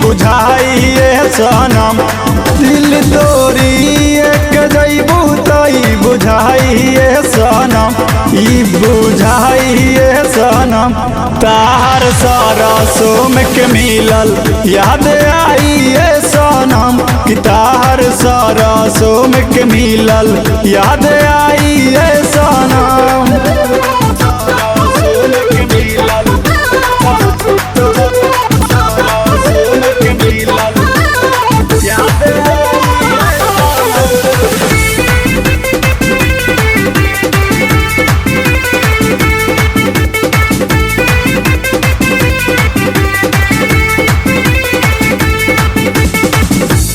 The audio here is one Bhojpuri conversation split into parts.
बुझाई सनम। दिल तोरी एक जैबू तई बुझाई सनम, ई बुझाई सनम। तार सरसों के मिलल याद आई सनम, कि तार सरसों के मिलल याद आई सनम।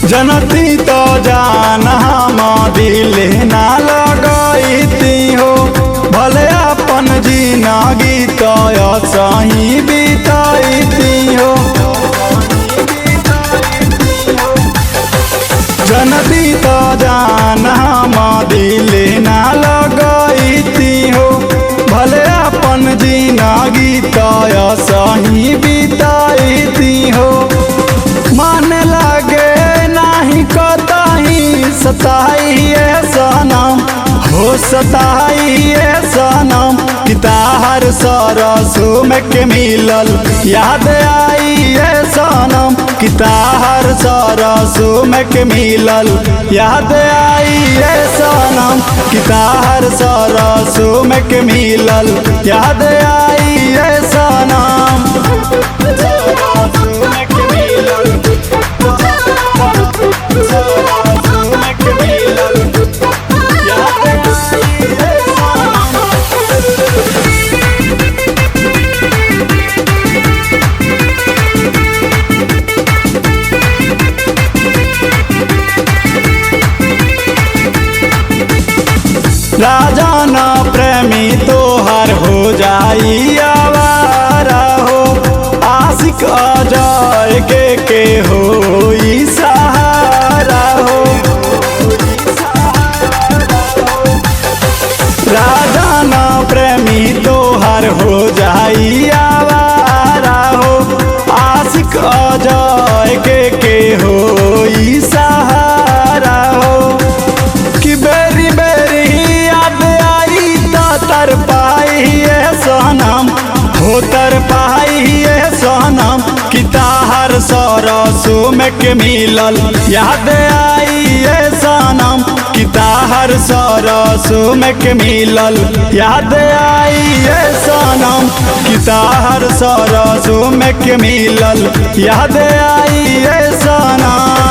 जनती तो जान हम दिल ना लगती हो, भले अपन जिंदगी तो सही बिताती हो। जनती तो जान हम दिल ना लगती हो, भले अपन जिंदगी तो सही बिताती हो। मन लगे नहीं कतही सताई सनम, हो सताई सनम। कि तार सरसों के मिलल याद आई सनम, कि तार सरसों के मिलल याद आई सनम, कि तार सरसों के मिलल याद आई सनम। राजा ना प्रेमी तोहर हो जाई आवारा हो, आशिक अजय के हो सहारा हो। राजा ना प्रेमी तोहर हो जाई आवारा हो, आशिक अजय के हो सहारा हो। कि बेरी बेरी याद आई तो तर पाई सनम, हो तर पाई सनम। कि तार सरसों के मिलल याद आई सनम, कि तार सरसों के मिलल याद आई सनम, कि तार सरसों के मिलल याद आई सनम।